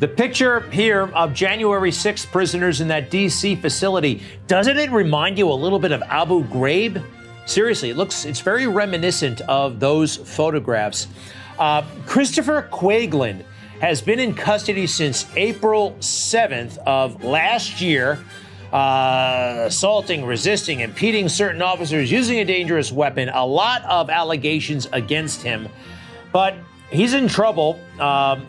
The picture here of January 6th prisoners in that D.C. facility, doesn't it remind you a little bit of Abu Ghraib? Seriously, it's very reminiscent of those photographs. Christopher Quaglin has been in custody since April 7th of last year, assaulting, resisting, impeding certain officers, using a dangerous weapon, a lot of allegations against him. But he's in trouble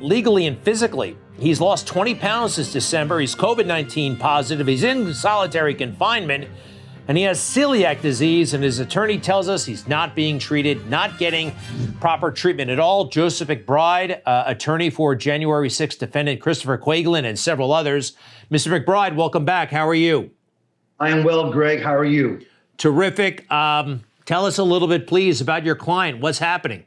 legally and physically. He's lost 20 pounds since December. He's COVID-19 positive. He's in solitary confinement, and he has celiac disease, and his attorney tells us he's not being treated, not getting proper treatment at all. Joseph McBride, attorney for January 6th defendant Christopher Quaglin and several others. Mr. McBride, welcome back. How are you? I am well, Greg. How are you? Terrific. Tell us a little bit, please, about your client. What's happening?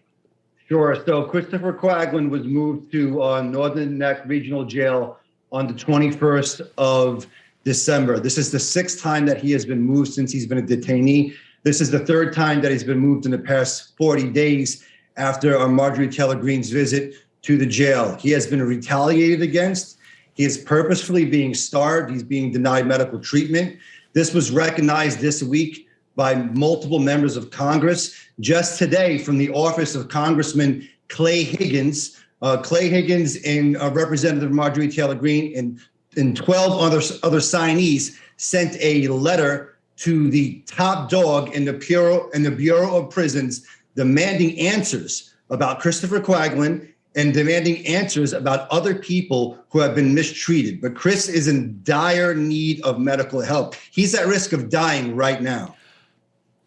Sure. So Christopher Quaglin was moved to Northern Neck Regional Jail on the 21st of December. This is the 6th time that he has been moved since he's been a detainee. This is the 3rd time that he's been moved in the past 40 days after Marjorie Taylor Greene's visit to the jail. He has been retaliated against. He is purposefully being starved. He's being denied medical treatment. This was recognized this week by multiple members of Congress. Just today, from the office of Congressman Clay Higgins, and Representative Marjorie Taylor Greene and 12 other signees sent a letter to the top dog in the Bureau of Prisons demanding answers about Christopher Quaglin and demanding answers about other people who have been mistreated. But Chris is in dire need of medical help. He's at risk of dying right now.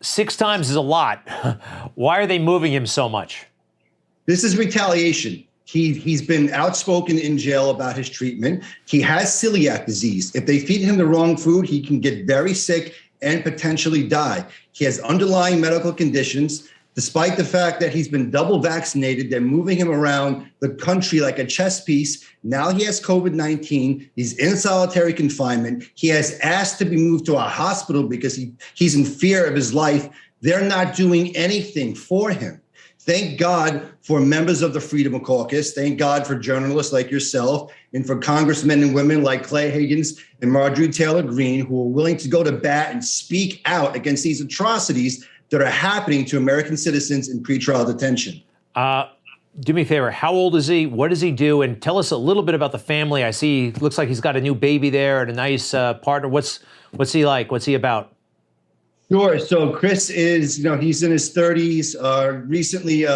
6 times is a lot. Why are they moving him so much? This is retaliation. He's been outspoken in jail about his treatment. He has celiac disease. If they feed him the wrong food, he can get very sick and potentially die. He has underlying medical conditions. Despite the fact that he's been double vaccinated, they're moving him around the country like a chess piece. Now he has COVID-19. He's in solitary confinement. He has asked to be moved to a hospital because he's in fear of his life. They're not doing anything for him. Thank God for members of the Freedom Caucus. Thank God for journalists like yourself and for congressmen and women like Clay Higgins and Marjorie Taylor Greene, who are willing to go to bat and speak out against these atrocities that are happening to American citizens in pretrial detention. Do me a favor. How old is he? What does he do? And tell us a little bit about the family. I see, looks like he's got a new baby there and a nice partner. What's he like? What's he about? Sure. So Chris is, he's in his 30s, recently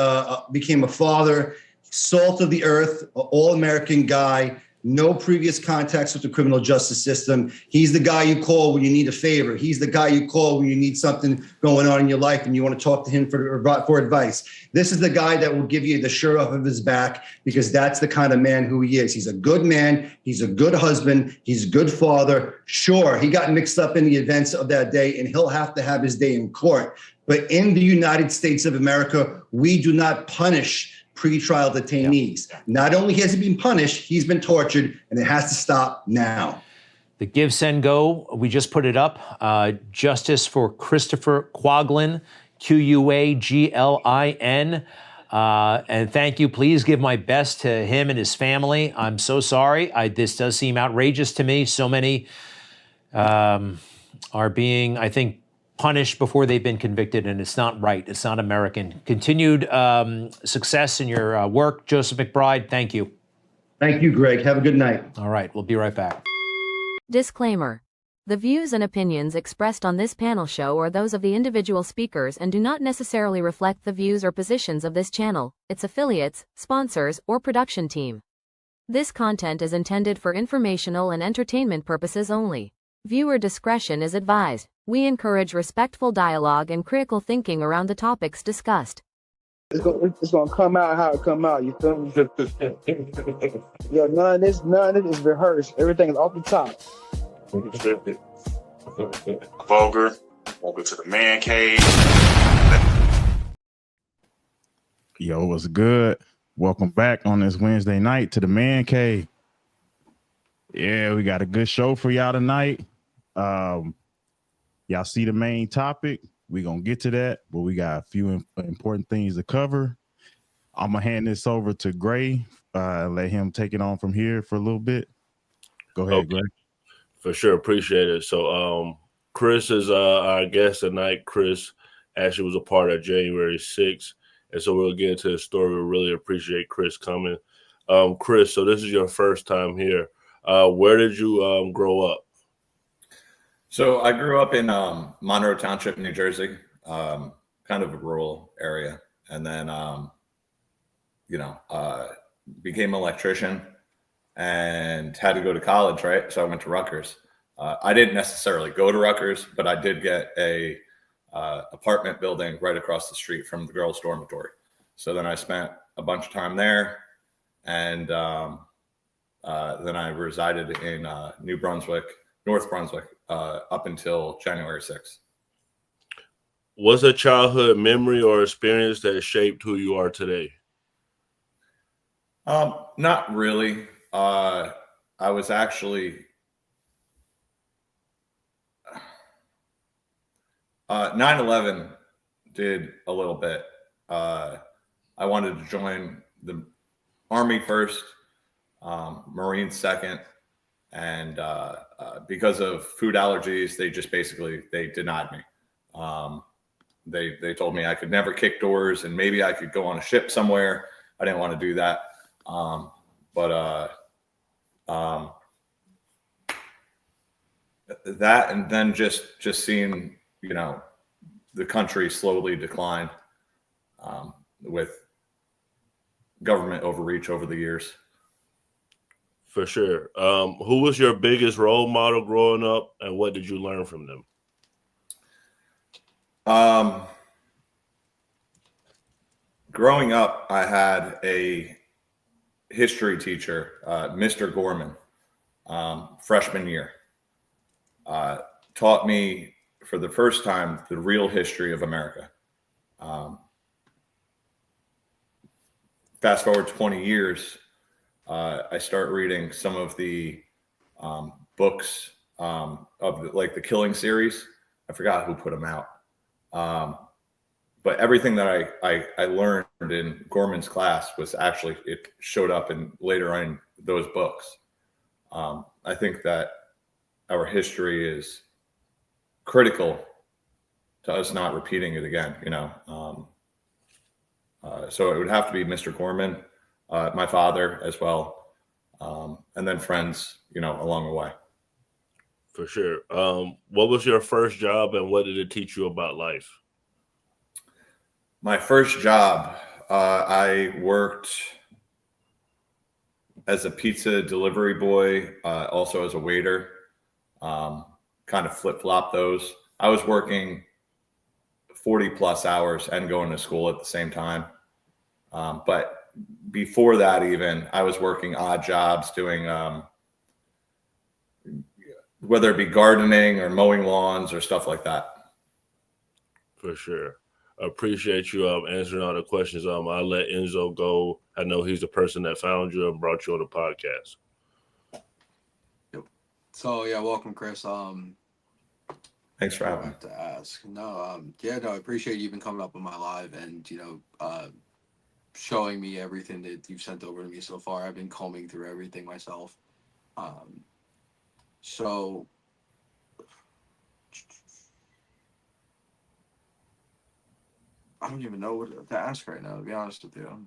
became a father, salt of the earth, all-American guy. No previous contacts with the criminal justice system. He's the guy you call when you need a favor. He's the guy you call when you need something going on in your life and you want to talk to him for advice. This is the guy that will give you the shirt off of his back because that's the kind of man who he is. He's a good man. He's a good husband. He's a good father. Sure, he got mixed up in the events of that day and he'll have to have his day in court. But in the United States of America, we do not punish pretrial detainees. Not only has he been punished, he's been tortured, and it has to stop now. The Give, Send, Go, we just put it up. Justice for Christopher Quaglin, Quaglin. And thank you. Please give my best to him and his family. I'm so sorry. This does seem outrageous to me. So many are being, I think, punished before they've been convicted, and it's not right. It's not American. Continued success in your work, Joseph McBride. Thank you. Thank you, Greg. Have a good night. All right, we'll be right back. Disclaimer. The views and opinions expressed on this panel show are those of the individual speakers and do not necessarily reflect the views or positions of this channel, its affiliates, sponsors, or production team. This content is intended for informational and entertainment purposes only. Viewer discretion is advised. We encourage respectful dialogue and critical thinking around the topics discussed. It's gonna come out how it come out. You feel me? Yo, none of this is rehearsed. Everything is off the top. Vulgar. Welcome to the man cave. Yo, what's good? Welcome back on this Wednesday night to the man cave. Yeah, we got a good show for y'all tonight. Y'all see the main topic. We're going to get to that, but we got a few important things to cover. I'm going to hand this over to Gray let him take it on from here for a little bit. Go ahead, Okay, Greg. for sure. Appreciate it. So, Chris is our guest tonight. Chris actually was a part of January 6th. And so we'll get into the story. We really appreciate Chris coming. Chris, so this is your first time here. Where did you grow up? So I grew up in Monroe Township, New Jersey, kind of a rural area, and then became an electrician and had to go to college, right? So I went to Rutgers. I didn't necessarily go to Rutgers, but I did get a apartment building right across the street from the girls' dormitory. So then I spent a bunch of time there, and then I resided in North Brunswick, up until January 6th. What's a childhood memory or experience that shaped who you are today? Not really. I was actually 9/11 did a little bit. I wanted to join the Army first, Marines second, and because of food allergies, they denied me. They told me I could never kick doors, and maybe I could go on a ship somewhere. I didn't want to do that. That, and then just seeing, the country slowly decline, with government overreach over the years. For sure. Who was your biggest role model growing up, and what did you learn from them? Growing up, I had a history teacher, Mr. Gorman, freshman year. Taught me for the first time the real history of America. Fast forward 20 years, I start reading some of the books of the Killing series. I forgot who put them out. But everything that I learned in Gorman's class was actually, it showed up later in those books. I think that our history is critical to us not repeating it again, so it would have to be Mr. Gorman, my father as well, and then friends, along the way. For sure. What was your first job, and what did it teach you about life? My first job, I worked as a pizza delivery boy, also as a waiter, kind of flip-flop those. I was working 40 plus hours and going to school at the same time. But before that, even, I was working odd jobs doing, whether it be gardening or mowing lawns or stuff like that. For sure. I appreciate you answering all the questions. I'll let Enzo go. I know he's the person that found you and brought you on the podcast. Yep. So yeah, welcome, Chris. Thanks for having me. To ask. No, I appreciate you even coming up on my live and showing me everything that you've sent over to me so far. I've been combing through everything myself. So I don't even know what to ask right now, to be honest with you.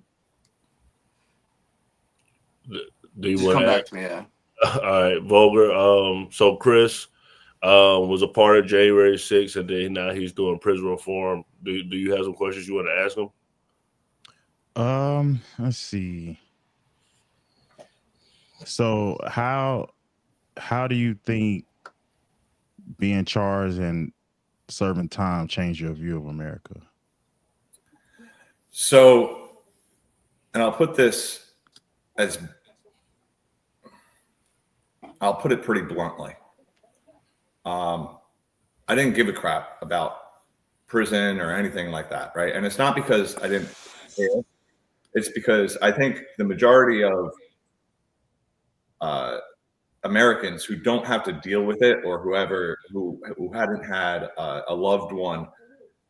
Do you Just want come to back to me? Yeah. All right, Volger. So Chris was a part of January 6th, and then now he's doing prison reform. Do you have some questions you want to ask him? Let's see. So how do you think being charged and serving time changed your view of America? So, and I'll put it pretty bluntly. I didn't give a crap about prison or anything like that, right? And it's not because I didn't care. It's because I think the majority of Americans who don't have to deal with it, or who hadn't had a loved one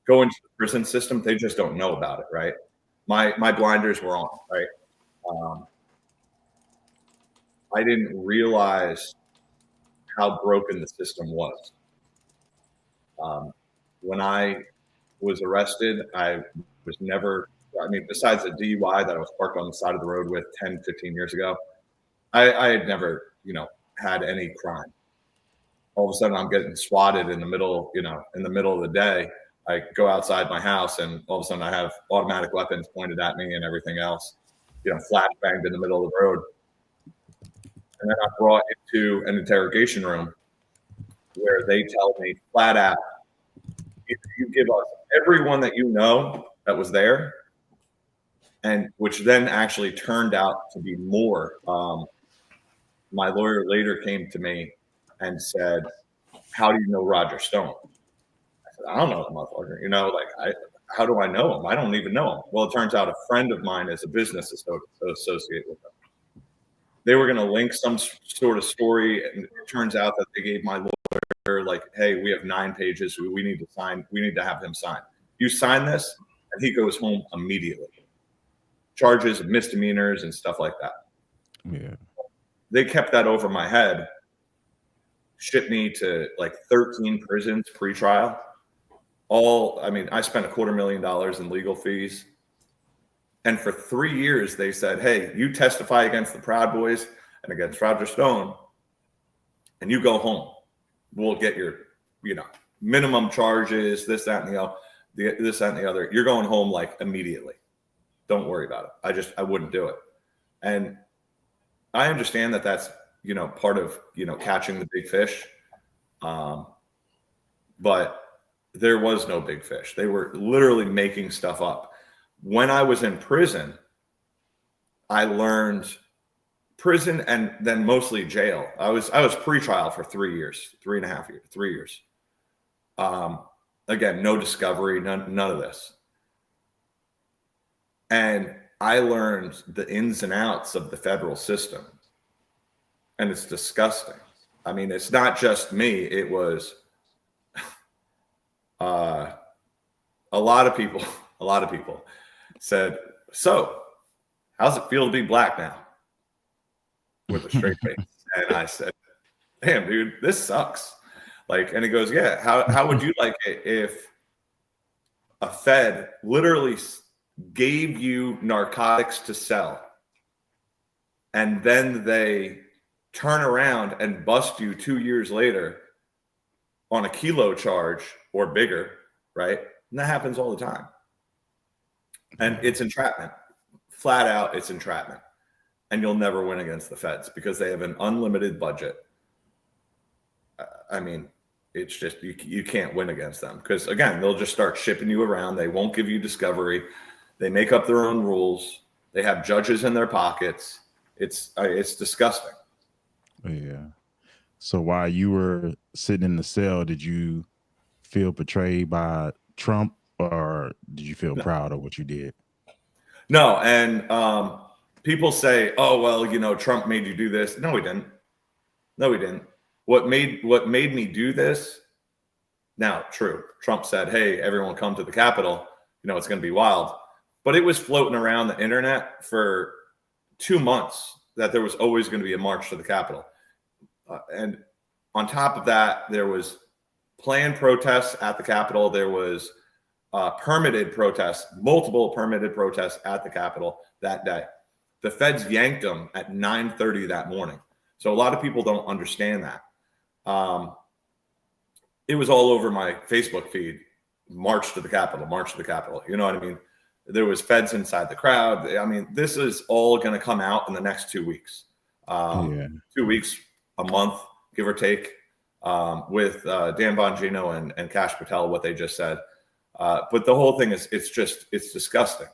go into the prison system, they just don't know about it, right? My blinders were on, right? I didn't realize how broken the system was. When I was arrested, I was never, I mean, besides a DUI that I was parked on the side of the road with 10, 15 years ago, I had never, had any crime. All of a sudden I'm getting swatted in the middle, in the middle of the day. I go outside my house and all of a sudden I have automatic weapons pointed at me and everything else, flash banged in the middle of the road. And then I'm brought into an interrogation room where they tell me flat out, if you give us everyone that you know that was there, and which then actually turned out to be more. My lawyer later came to me and said, "How do you know Roger Stone?" I said, "I don't know the motherfucker. How do I know him? I don't even know him." Well, it turns out a friend of mine is a business associate with him. They were going to link some sort of story, and it turns out that they gave my lawyer like, "Hey, we have 9 pages. We need to sign. We need to have him sign. You sign this," and he goes home immediately. Charges of misdemeanors and stuff like that. Yeah. They kept that over my head, shipped me to like 13 prisons pre-trial. I spent $250,000 in legal fees. And for 3 years, they said, "Hey, you testify against the Proud Boys and against Roger Stone, and you go home. We'll get your, minimum charges, this, that, and this, that, and the other. You're going home like immediately. Don't worry about it." I wouldn't do it. And I understand that that's, part of, catching the big fish. But there was no big fish. They were literally making stuff up. When I was in prison, I learned prison and then mostly jail. I was pre-trial for 3 years, 3.5 years, 3 years. Again, no discovery, none of this. And I learned the ins and outs of the federal system. And it's disgusting. I mean, it's not just me. It was a lot of people said, "So, how's it feel to be black now?" With a straight face. And I said, "Damn, dude, this sucks." And he goes, "Yeah, how would you like it if a Fed literally gave you narcotics to sell, and then they turn around and bust you 2 years later on a kilo charge or bigger," right? And that happens all the time. And it's entrapment. Flat out, it's entrapment. And you'll never win against the Feds because they have an unlimited budget. It's just, you can't win against them because, again, they'll just start shipping you around. They won't give you discovery. They make up their own rules. They have judges in their pockets. It's disgusting. Yeah. So while you were sitting in the cell, did you feel betrayed by Trump, or did you feel proud of what you did? No. And people say, "Oh, well, Trump made you do this." No, he didn't. No, he didn't. What made me do this? Now, true. Trump said, "Hey, everyone come to the Capitol. It's going to be wild." But it was floating around the internet for 2 months that there was always going to be a march to the Capitol. And on top of that, there was planned protests at the Capitol. There was permitted protests, multiple permitted protests at the Capitol that day. The Feds yanked them at 9:30 that morning. So a lot of people don't understand that. It was all over my Facebook feed. March to the Capitol, march to the Capitol. You know what I mean? There was Feds inside the crowd. I mean, this is all going to come out in the next 2 weeks. 2 weeks, a month, give or take, with Dan Bongino and Kash Patel, what they just said. But the whole thing is, it's disgusting.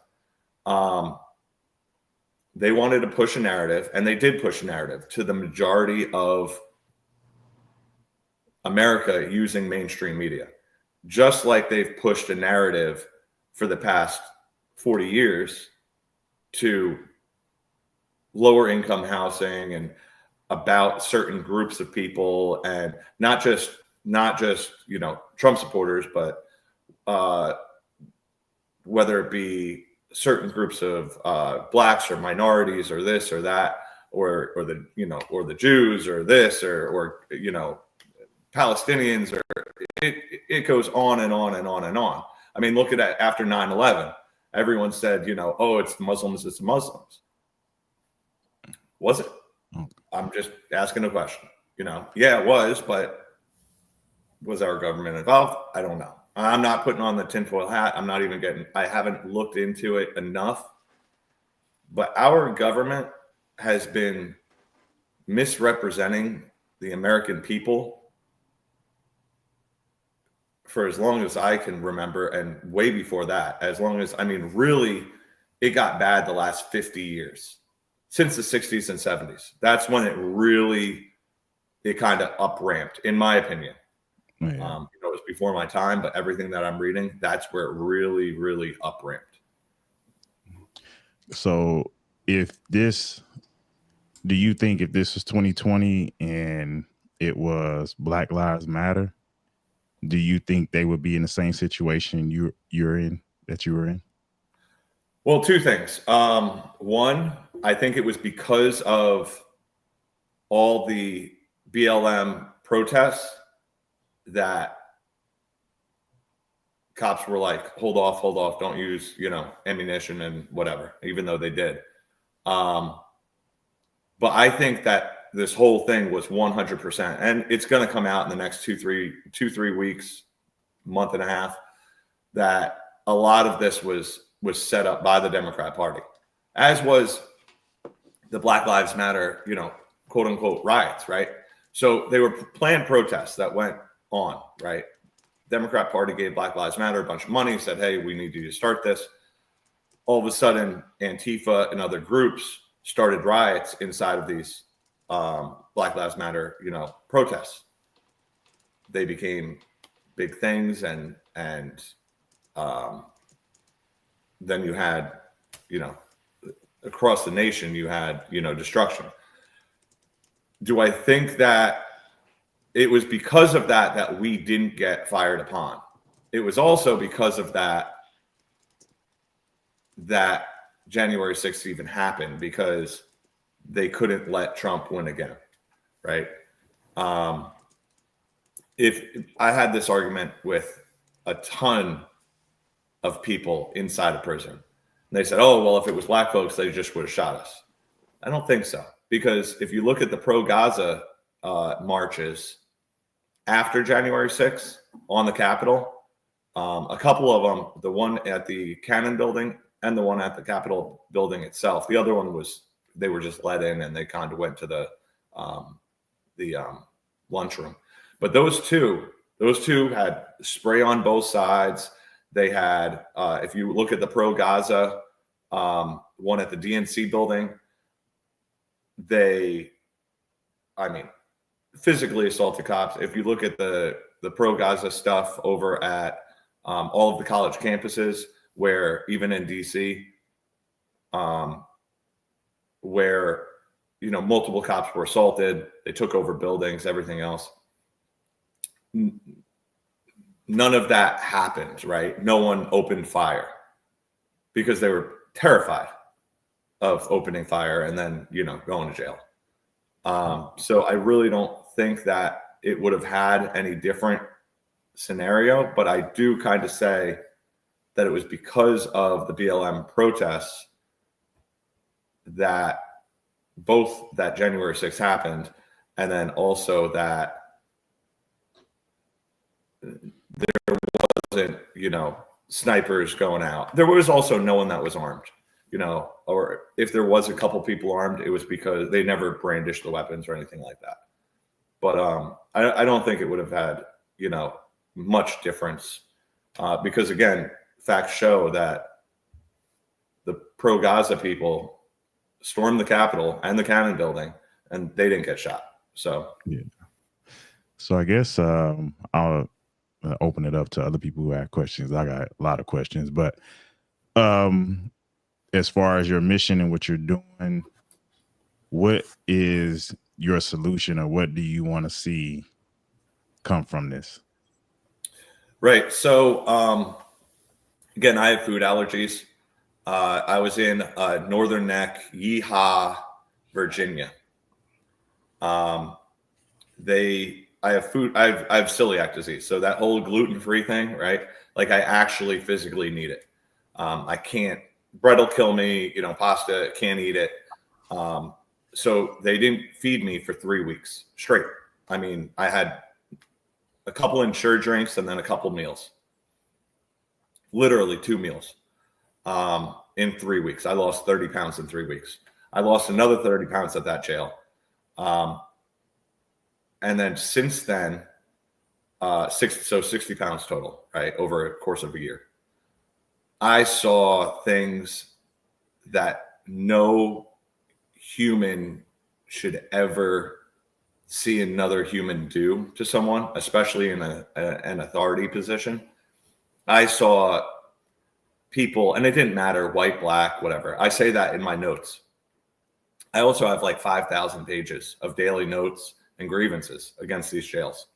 They wanted to push a narrative, and they did push a narrative to the majority of America using mainstream media, just like they've pushed a narrative for the past 40 years to lower income housing and about certain groups of people, and not just Trump supporters, but whether it be certain groups of blacks or minorities or this or that, or the or the Jews or this or Palestinians, or it goes on and on and on and on. I mean, look at that after 9/11. Everyone said, oh, it's the Muslims, it's the Muslims. Was it? I'm just asking a question. Yeah, it was, but was our government involved? I don't know. I'm not putting on the tinfoil hat. I haven't looked into it enough. But our government has been misrepresenting the American people for as long as I can remember, and way before that, really, it got bad the last 50 years, since the 60s and 70s. That's when it kind of up-ramped, in my opinion. Yeah. It was before my time, but everything that I'm reading, that's where it really, really up-ramped. So do you think if this was 2020 and it was Black Lives Matter, do you think they would be in the same situation you were in? Well, two things. One, I think it was because of all the BLM protests that cops were like, hold off, don't use, ammunition and whatever, even though they did. But I think that this whole thing was 100%, and it's going to come out in the next 2-3 weeks, month and a half, that a lot of this was set up by the Democrat Party, as was the Black Lives Matter, quote unquote riots, right? So they were planned protests that went on, right? Democrat Party gave Black Lives Matter a bunch of money, said, hey, we need you to start this. All of a sudden, Antifa and other groups started riots inside of these Black Lives Matter, protests. They became big things, and then you had, across the nation, you had, destruction. Do I think that it was because of that we didn't get fired upon? It was also because of that January 6th even happened, because they couldn't let Trump win again, right? If I had this argument with a ton of people inside of prison, and they said, oh, well, if it was black folks, they just would have shot us. I don't think so, because if you look at the pro-Gaza marches after January 6th on the Capitol, a couple of them, the one at the Cannon building and the one at the Capitol building itself, the other one they were just let in and they kind of went to the lunchroom. But those two had spray on both sides. They had, if you look at the pro-Gaza one at the DNC building, physically assaulted cops. If you look at the pro-Gaza stuff over at all of the college campuses, where even in DC, where multiple cops were assaulted, they took over buildings, everything else. None of that happened, right? No one opened fire because they were terrified of opening fire and then going to jail. So I really don't think that it would have had any different scenario, but I do kind of say that it was because of the BLM protests that both that January 6th happened, and then also that there wasn't, snipers going out. There was also no one that was armed, or if there was a couple people armed, it was because they never brandished the weapons or anything like that. But I don't think it would have had, much difference because, again, facts show that the pro-Gaza people stormed the Capitol and the Cannon building, and they didn't get shot. So, yeah. So I guess I'll open it up to other people who have questions. I got a lot of questions, but as far as your mission and what you're doing, what is your solution, or what do you want to see come from this? Right. So, again, I have food allergies. I was in Northern Neck, Yeehaw, Virginia. I have celiac disease, so that whole gluten-free thing, right? Like I actually physically need it. I can't. Bread will kill me. Pasta, can't eat it. So they didn't feed me for 3 weeks straight. I mean, I had a couple insured drinks and then a couple meals. Literally 2 meals in 3 weeks. I lost 30 pounds in 3 weeks. I lost another 30 pounds at that jail. And then since then, 60 pounds total, right, over a course of a year. I saw things that no human should ever see another human do to someone, especially in an authority position. I saw people, and it didn't matter, white, black, whatever. I say that in my notes. I also have like 5,000 pages of daily notes and grievances against these jails,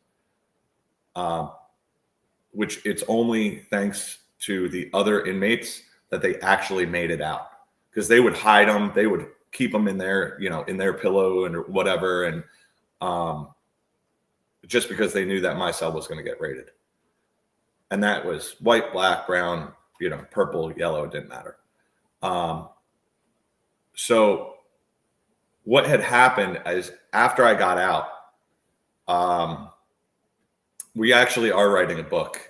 which it's only thanks to the other inmates that they actually made it out, because they would hide them. They would keep them in their, in their pillow and whatever. And just because they knew that my cell was going to get raided. And that was white, black, brown, purple, yellow, it didn't matter. So what had happened is after I got out, we actually are writing a book.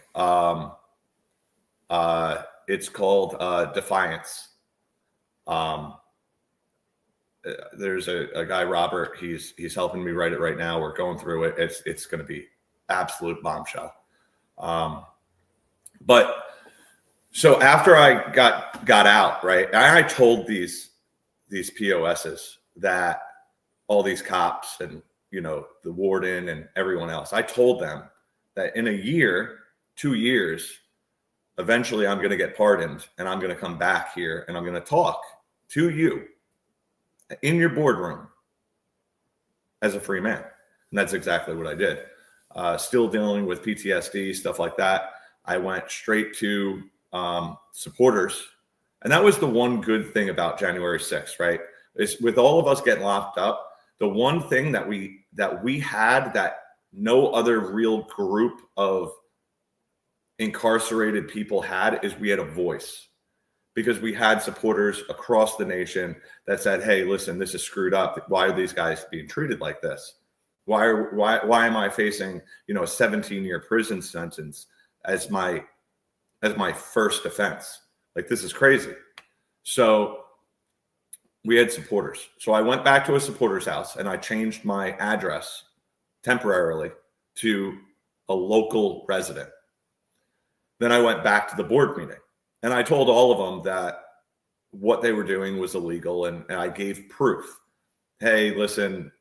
It's called Defiance. There's a guy, Robert, he's helping me write it right now. We're going through it. It's going to be absolute bombshell. But so after I got out, right, I told these POSs that all these cops and, the warden and everyone else, I told them that in a year, 2 years, eventually I'm going to get pardoned and I'm going to come back here and I'm going to talk to you in your boardroom as a free man. And that's exactly what I did. Still dealing with PTSD, stuff like that. I went straight to supporters. And that was the one good thing about January 6th, right? Is with all of us getting locked up, the one thing that we had that no other real group of incarcerated people had is we had a voice, because we had supporters across the nation that said, hey, listen, this is screwed up. Why are these guys being treated like this? Why am I facing, a 17-year prison sentence as my first offense? Like, this is crazy. So we had supporters. So I went back to a supporter's house and I changed my address temporarily to a local resident. Then I went back to the board meeting and I told all of them that what they were doing was illegal. And I gave proof. Hey, listen,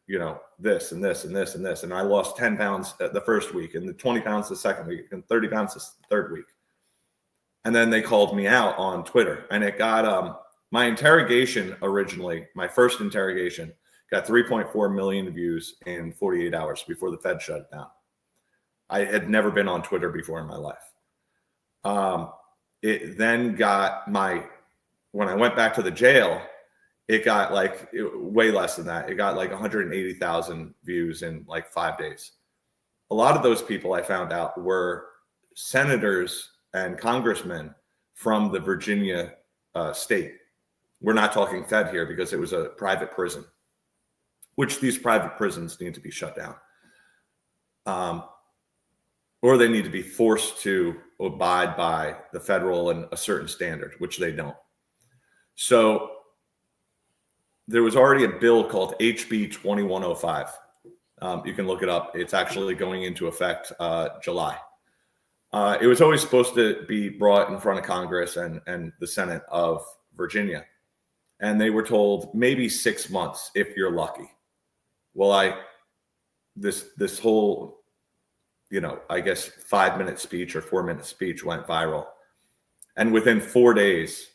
this and this and this and this. And I lost 10 pounds the first week and 20 pounds the second week and 30 pounds the third week. And then they called me out on Twitter, and it got my interrogation originally, my first interrogation, got 3.4 million views in 48 hours before the Fed shut it down. I had never been on Twitter before in my life. It then got when I went back to the jail, it got way less than that. It got 180,000 views in 5 days. A lot of those people I found out were senators and congressmen from the Virginia state. We're not talking Fed here because it was a private prison, which these private prisons need to be shut down. Or they need to be forced to abide by the federal and a certain standard, which they don't. So there was already a bill called HB 2105. You can look it up. It's actually going into effect July. It was always supposed to be brought in front of Congress and the Senate of Virginia. And they were told maybe 6 months if you're lucky. Well, this whole, I guess 5-minute speech or 4-minute speech went viral. And within 4 days,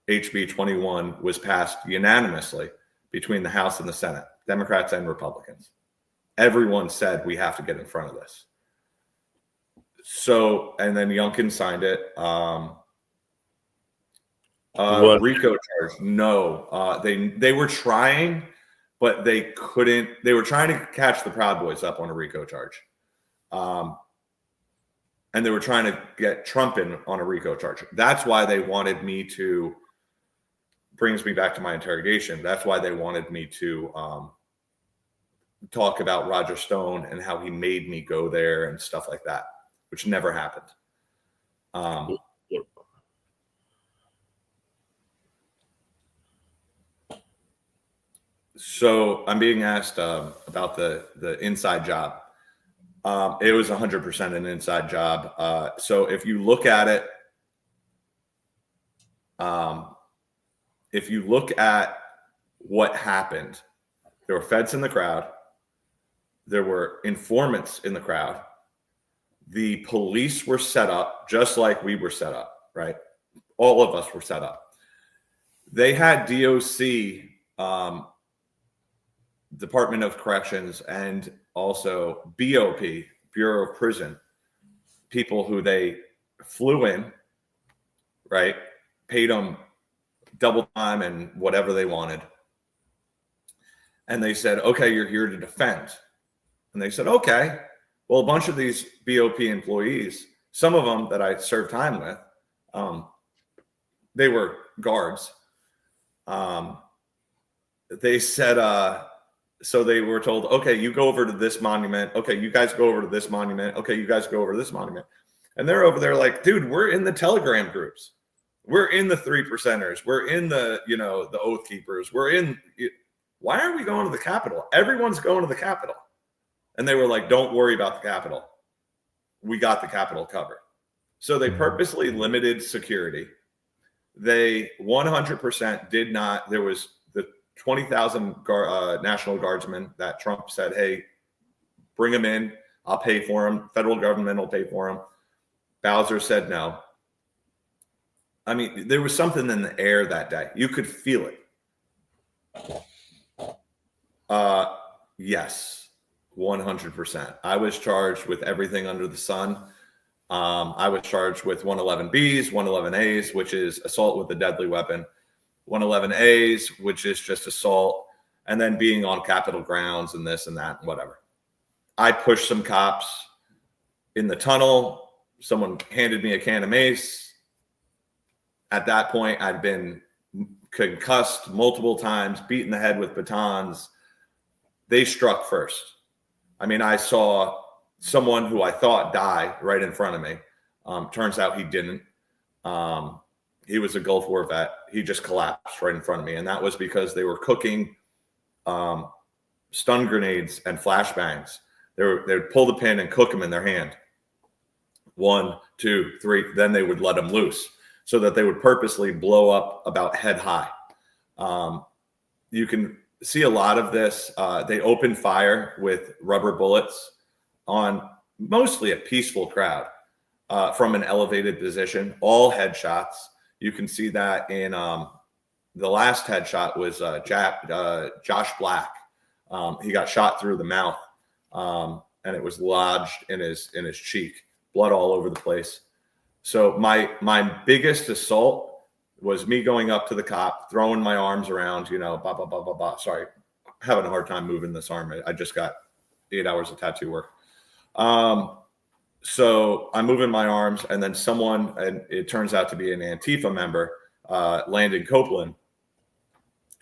HB 21 was passed unanimously between the House and the Senate, Democrats and Republicans. Everyone said we have to get in front of this. So, and then Youngkin signed it. RICO charge, no. They were trying but they couldn't. They were trying to catch the Proud Boys up on a RICO charge. And they were trying to get Trump in on a RICO charge. That's why they wanted me to, brings me back to my interrogation. That's why they wanted me to talk about Roger Stone and how he made me go there and stuff like that, which never happened. So I'm being asked about the inside job. It was 100% an inside job. So if you look at it, if you look at what happened, there were feds in the crowd. There were informants in the crowd. The police were set up just like we were set up, right? All of us were set up. They had DOC, Department of Corrections, and also BOP, Bureau of Prison, people who they flew in, right? Paid them double time and whatever they wanted. And they said, okay, you're here to defend. And they said, okay. Well, a bunch of these BOP employees, some of them that I served time with, they were guards. They said, so they were told, okay, you go over to this monument. Okay, you guys go over to this monument. Okay, you guys go over to this monument. And they're over there like, dude, we're in the Telegram groups. We're in the 3%ers. We're in the, the Oath Keepers. We're in, why are we going to the Capitol? Everyone's going to the Capitol. And they were like, don't worry about the Capitol. We got the Capitol covered. So they purposely limited security. They 100% did not, there was the 20,000 National Guardsmen that Trump said, hey, bring them in. I'll pay for them. Federal government will pay for them. Bowser said no. I mean, there was something in the air that day. You could feel it. Yes, 100%. I was charged with everything under the sun. I was charged with 111Bs, 111As, which is assault with a deadly weapon, 111As, which is just assault, and then being on Capitol grounds and this and that and whatever. I pushed some cops in the tunnel. Someone handed me a can of mace. At that point, I'd been concussed multiple times, beaten the head with batons. They struck first. I mean, I saw someone who I thought died right in front of me. Turns out he didn't. He was a Gulf War vet. He just collapsed right in front of me. And that was because they were cooking stun grenades and flashbangs. They would pull the pin and cook them in their hand. 1, 2, 3. Then they would let them loose so that they would purposely blow up about head high. You can see a lot of this. They opened fire with rubber bullets on mostly a peaceful crowd from an elevated position, all headshots. You can see that in the last headshot was Josh Black. He got shot through the mouth and it was lodged in his cheek, blood all over the place. So my biggest assault was me going up to the cop, throwing my arms around, blah, blah, blah, blah, blah. Sorry, having a hard time moving this arm. I just got 8 hours of tattoo work. So I'm moving my arms, and then someone, and it turns out to be an Antifa member, Landon Copeland.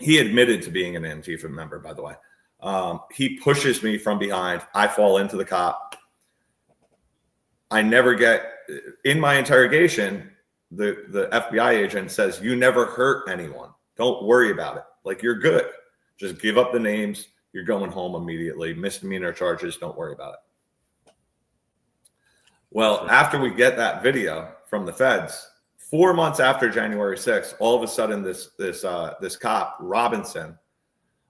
He admitted to being an Antifa member, by the way. He pushes me from behind. I fall into the cop. I never get, in my interrogation, the FBI agent says, you never hurt anyone. Don't worry about it. Like, you're good. Just give up the names. You're going home immediately. Misdemeanor charges. Don't worry about it. Well, after we get that video from the feds, 4 months after January 6th, all of a sudden this cop, Robinson,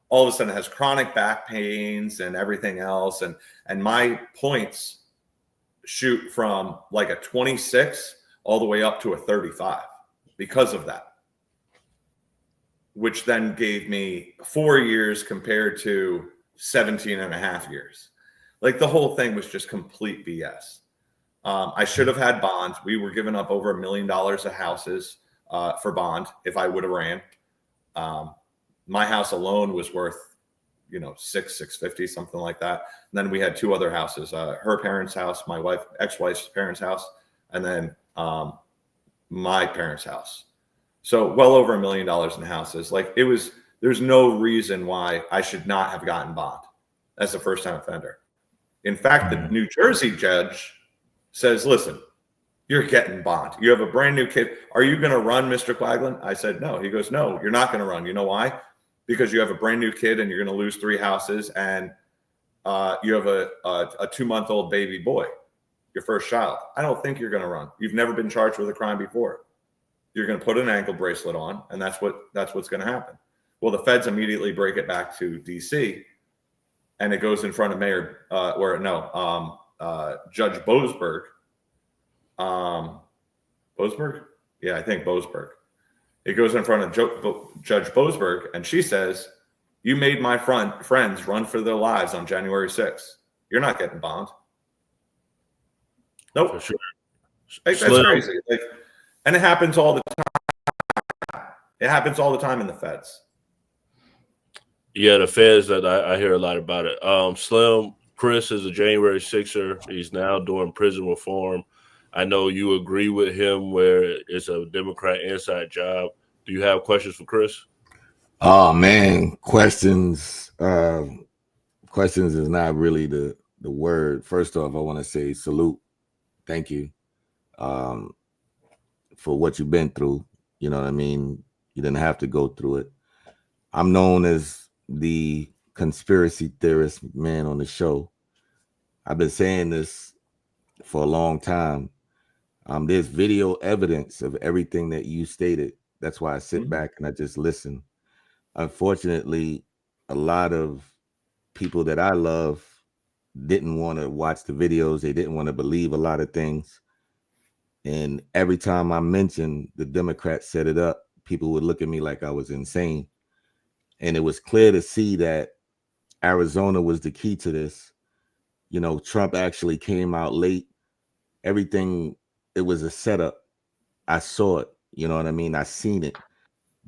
all of a sudden has chronic back pains and everything else. And my points shoot from like a 26 all the way up to a 35 because of that, which then gave me 4 years compared to 17 and a half years. Like, the whole thing was just complete BS. I should have had bond. We were giving up over $1 million of houses for bond if I would have ran. My house alone was worth $650, something like that. And then we had two other houses, her parents' house, my ex-wife's parents' house, and then my parents' house. So well over $1 million in houses. Like there's no reason why I should not have gotten bond as a first-time offender. In fact, the New Jersey judge says, listen, you're getting bond. You have a brand new kid. Are you going to run, Mr. Quaglin? I said, no. He goes, no, you're not going to run. You know why? Because you have a brand new kid and you're going to lose 3 houses, and you have a 2-month-old baby boy, your first child. I don't think you're going to run. You've never been charged with a crime before. You're going to put an ankle bracelet on, and that's what's going to happen. Well, the feds immediately break it back to D.C., and it goes in front of Judge Boasberg. Boasberg? Yeah, I think Boasberg. It goes in front of Judge Boasberg, and she says, you made my friends run for their lives on January 6th. You're not getting bond. Nope. For sure. That's crazy. And it happens all the time. It happens all the time in the feds. Yeah, the feds, that I hear a lot about it. Slim, Chris is a January 6er. He's now doing prison reform. I know you agree with him where it's a Democrat inside job. Do you have questions for Chris? Oh man, questions. Questions is not really the word. First off, I want to say salute. Thank you for what you've been through. You know what I mean? You didn't have to go through it. I'm known as the conspiracy theorist man on the show. I've been saying this for a long time. There's video evidence of everything that you stated. That's why I sit back and I just listen. Unfortunately, a lot of people that I love didn't want to watch the videos. They didn't want to believe a lot of things. And every time I mentioned the Democrats set it up, people would look at me like I was insane. And it was clear to see that Arizona was the key to this. You know, Trump actually came out late. Everything, it was a setup. I saw it. You know what I mean? I seen it.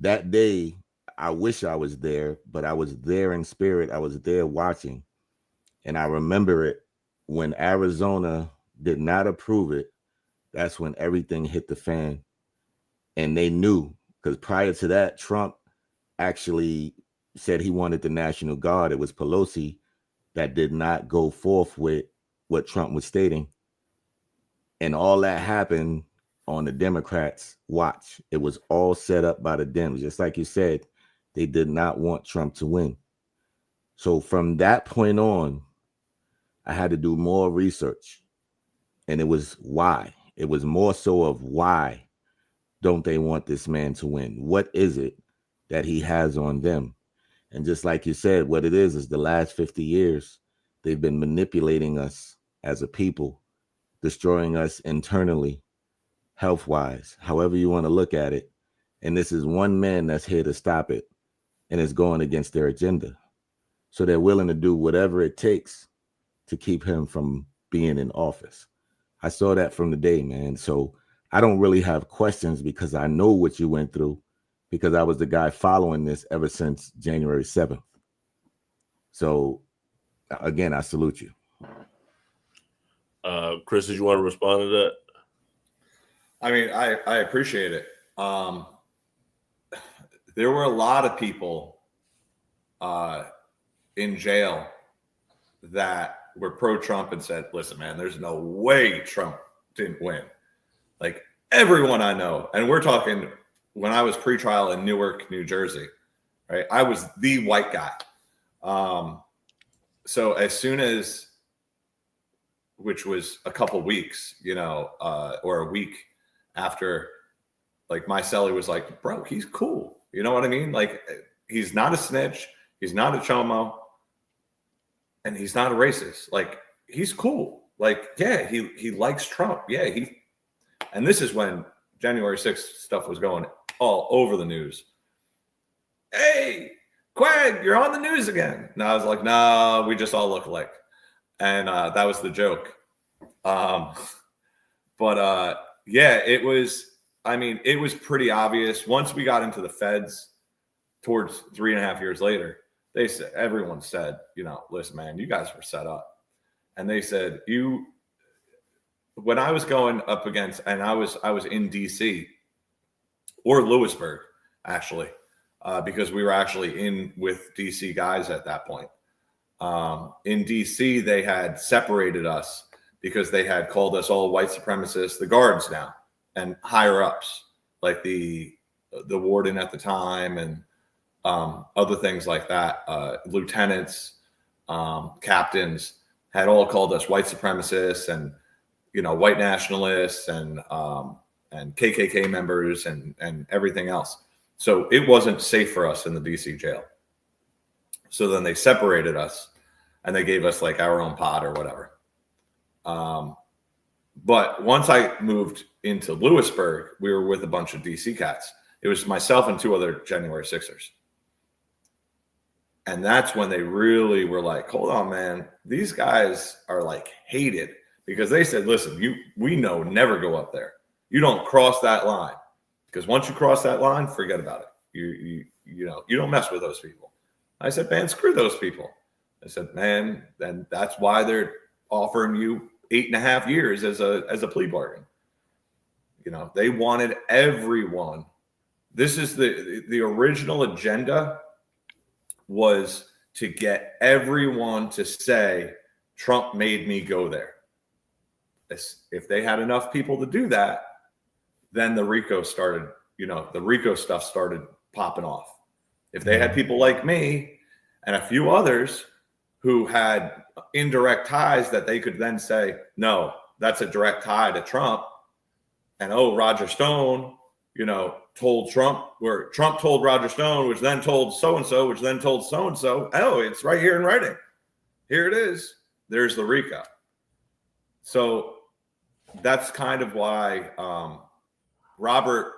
That day, I wish I was there, but I was there in spirit. I was there watching. And I remember it when Arizona did not approve it. That's when everything hit the fan. And they knew, because prior to that, Trump actually said he wanted the National Guard. It was Pelosi that did not go forth with what Trump was stating. And all that happened on the Democrats' watch. It was all set up by the Dems. Just like you said, they did not want Trump to win. So from that point on, I had to do more research. And it was why. It was more so of why don't they want this man to win? What is it that he has on them? And just like you said, what it is the last 50 years, they've been manipulating us as a people, destroying us internally, health-wise, however you want to look at it. And this is one man that's here to stop it, and it's going against their agenda. So they're willing to do whatever it takes to keep him from being in office. I saw that from the day, man. So I don't really have questions because I know what you went through, because I was the guy following this ever since January 7th. So again, I salute you. Chris, did you want to respond to that? I mean, I appreciate it. There were a lot of people in jail that were pro-Trump and said, listen, man, there's no way Trump didn't win. Like everyone I know, and we're talking when I was pretrial in Newark, New Jersey, right? I was the white guy. So as soon as, which was a couple weeks, or a week after, like my cellie was like, bro, he's cool. You know what I mean? Like he's not a snitch. He's not a chomo. And he's not a racist. Like he's cool. Like, yeah, he likes Trump. Yeah, and this is when January 6th stuff was going all over the news. Hey, Quag, you're on the news again. And I was like, no, we just all look alike. And that was the joke. Yeah, it was pretty obvious once we got into the feds towards 3.5 years later. they said, everyone said, listen, man, you guys were set up. And they said, when I was going up against, and I was in DC or Lewisburg, actually, because we were actually in with DC guys at that point. In DC, they had separated us because they had called us all white supremacists, the guards now, and higher ups, like the warden at the time and other things like that. Lieutenants, captains had all called us white supremacists and, white nationalists and KKK members and everything else. So it wasn't safe for us in the DC jail. So then they separated us and they gave us like our own pod or whatever. But once I moved into Lewisburg, we were with a bunch of DC cats. It was myself and 2 other January 6ers. And that's when they really were like, hold on, man, these guys are like hated, because they said, listen, we know, never go up there. You don't cross that line, because once you cross that line, forget about it. You don't mess with those people. I said, man, screw those people. I said, man, then that's why they're offering you 8.5 years as a plea bargain. They wanted everyone. This is the original agenda, was to get everyone to say Trump made me go there. If they had enough people to do that, then the RICO started, the RICO stuff started popping off. If they had people like me and a few others who had indirect ties that they could then say, no, that's a direct tie to Trump. And, Roger Stone, told Trump, where Trump told Roger Stone, which then told so-and-so, which then told so-and-so. Oh, it's right here in writing. Here it is. There's the RICO. So that's kind of why Robert,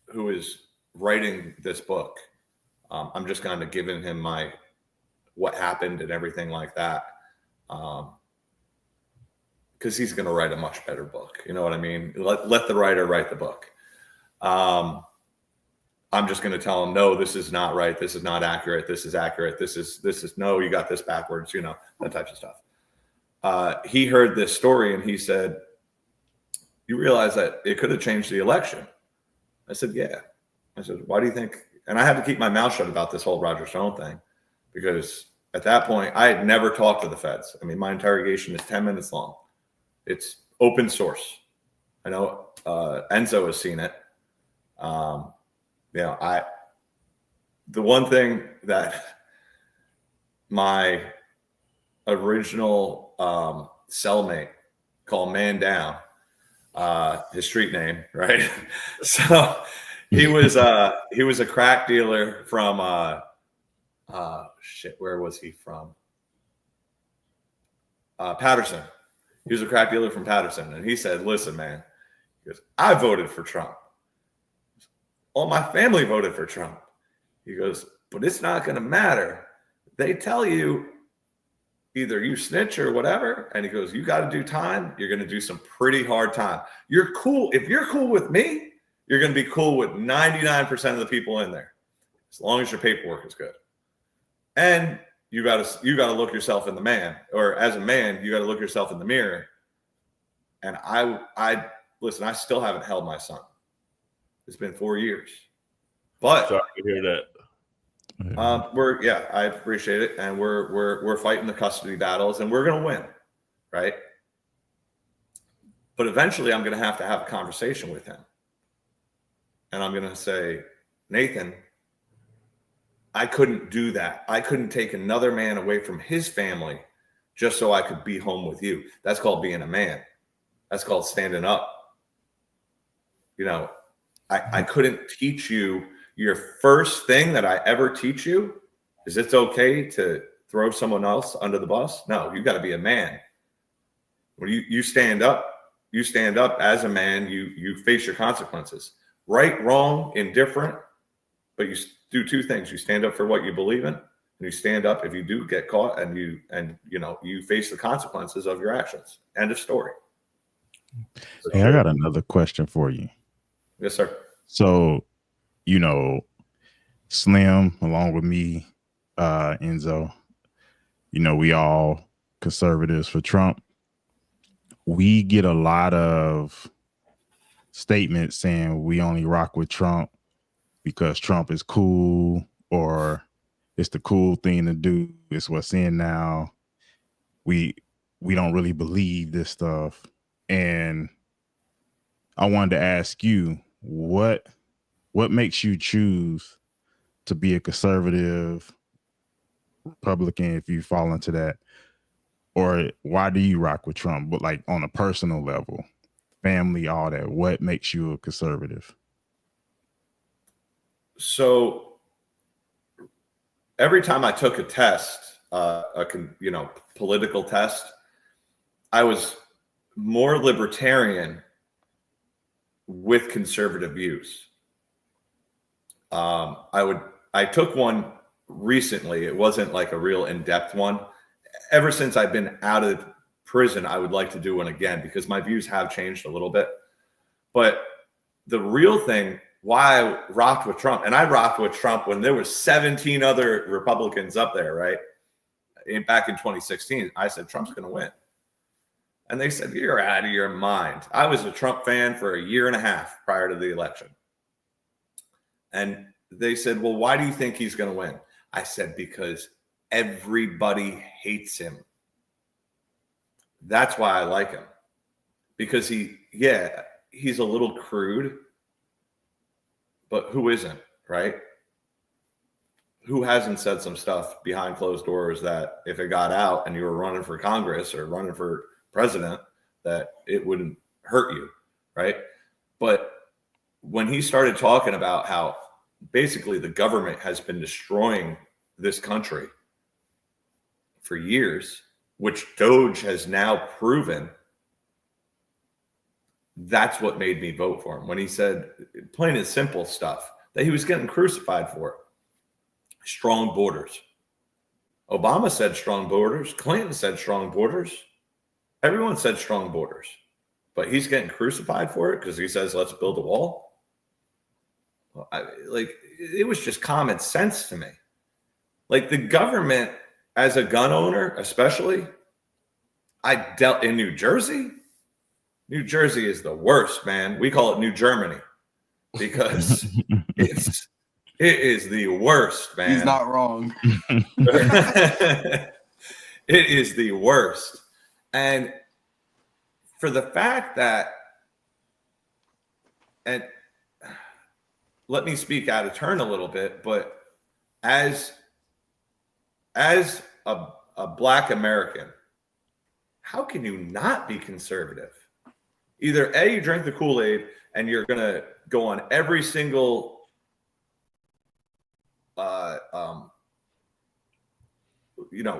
who is writing this book, I'm just kind of giving him what happened and everything like that. Because he's going to write a much better book. You know what I mean? Let the writer write the book. I'm just going to tell him, no, this is not right. This is not accurate. This is accurate. This is no, you got this backwards, that types of stuff. He heard this story and he said, you realize that it could have changed the election? I said, yeah. I said, why do you think? And I had to keep my mouth shut about this whole Roger Stone thing, because at that point I had never talked to the feds. I mean, my interrogation is 10 minutes long. It's open source. I know Enzo has seen it. The one thing that my original cellmate called Man Down, his street name, right? So he was a crack dealer from where was he from? Patterson. He was a crack dealer from Patterson, and he said, listen, man, he goes, I voted for Trump. All my family voted for Trump. He goes, but it's not going to matter. They tell you either you snitch or whatever. And he goes, you got to do time. You're going to do some pretty hard time. You're cool. If you're cool with me, you're going to be cool with 99% of the people in there, as long as your paperwork is good. And you got to look yourself in the man, or as a man, you got to look yourself in the mirror. And I listen, I still haven't held my son. It's been 4 years, but sorry to hear that. I appreciate it. And we're fighting the custody battles, and we're going to win. Right. But eventually I'm going to have a conversation with him. And I'm going to say, Nathan, I couldn't do that. I couldn't take another man away from his family just so I could be home with you. That's called being a man. That's called standing up. I couldn't teach you. Your first thing that I ever teach you is it's okay to throw someone else under the bus. No, you got to be a man. When you stand up as a man, you face your consequences. Right, wrong, indifferent, but you do 2 things. You stand up for what you believe in, and you stand up if you do get caught, and you face the consequences of your actions. End of story. Hey, I got another question for you. Yes, sir. So, Slim, along with me, Enzo, we all conservatives for Trump. We get a lot of statements saying we only rock with Trump because Trump is cool, or it's the cool thing to do. It's what's in now. We don't really believe this stuff. And I wanted to ask you, what makes you choose to be a conservative Republican if you fall into that? Or why do you rock with Trump? But like on a personal level, family, all that, what makes you a conservative? So every time I took a test, political test, I was more libertarian with conservative views. I took one recently. It wasn't like a real in-depth one. Ever since I've been out of prison, I would like to do one again because my views have changed a little bit. But the real thing, why I rocked with Trump, and I rocked with Trump when there were 17 other Republicans up there, right? Back in 2016, I said, Trump's going to win. And they said, you're out of your mind. I was a Trump fan for a year and a half prior to the election. And they said, well, why do you think he's going to win? I said, because everybody hates him. That's why I like him. Because he's a little crude, but who isn't, right? Who hasn't said some stuff behind closed doors that if it got out and you were running for Congress or running for president, that it wouldn't hurt you, right? But when he started talking about how basically the government has been destroying this country for years, which Doge has now proven, that's what made me vote for him. When he said plain and simple stuff that he was getting crucified for. Strong borders. Obama said strong borders. Clinton said strong borders. Everyone said strong borders. But he's getting crucified for it because he says, let's build a wall. Well, it was just common sense to me. Like the government, as a gun owner, especially, I dealt in New Jersey. New Jersey is the worst, man. We call it New Germany because it is the worst, man. He's not wrong. It is the worst. And for the fact that, and let me speak out of turn a little bit, but as a Black American, how can you not be conservative? Either A, you drink the Kool-Aid and you're going to go on every single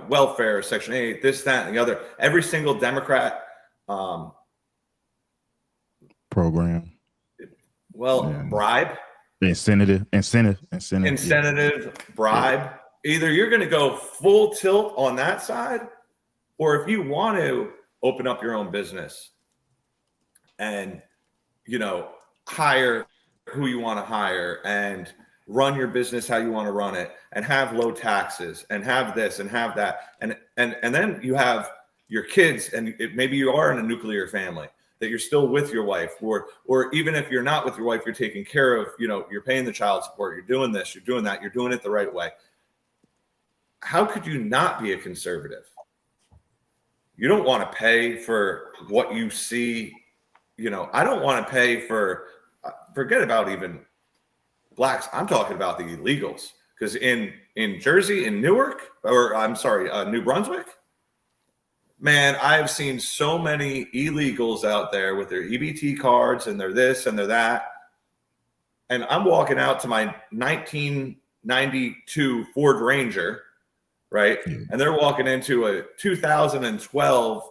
welfare, Section 8, this, that, and the other, every single Democrat program. Bribe. Incentive, bribe. Yeah. Either you're going to go full tilt on that side, or if you want to open up your own business and, hire who you want to hire and run your business how you want to run it and have low taxes and have this and have that. And then you have your kids and maybe you are in a nuclear family that you're still with your wife, or even if you're not with your wife, you're taking care of, you're paying the child support, you're doing this, you're doing that, you're doing it the right way. How could you not be a conservative? You don't want to pay for what you see. I don't want to pay for, forget about even Blacks. I'm talking about the illegals. Because in Jersey, in New Brunswick, man, I've seen so many illegals out there with their EBT cards and their this and their that. And I'm walking out to my 1992 Ford Ranger, right? And they're walking into a 2012,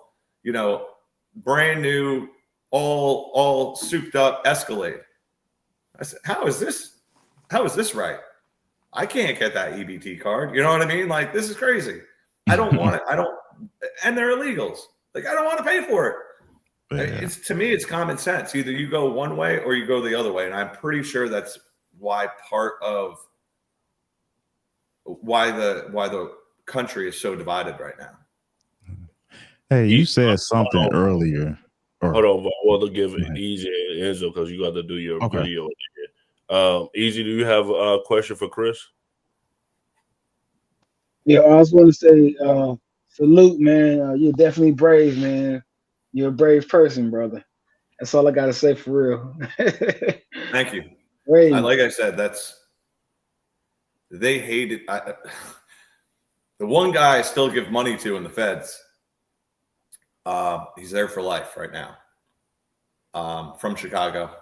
brand new, all souped up Escalade. I said, how is this right? I can't get that EBT card. You know what I mean? Like, this is crazy. I don't want it. And they're illegals. Like, I don't want to pay for it. Yeah. To me, it's common sense. Either you go one way or you go the other way. And I'm pretty sure that's why part of why the country is so divided right now. Hey, you said something earlier. Hold on, I want to give it Easy and Enzo because you got to do your video. Easy, do you have a question for Chris? Yeah, I just want to say, salute, man. You're definitely brave, man. You're a brave person, brother. That's all I gotta say for real. Thank you. Brave. Like I said, they hate it. The one guy I still give money to in the feds. He's there for life right now. From Chicago.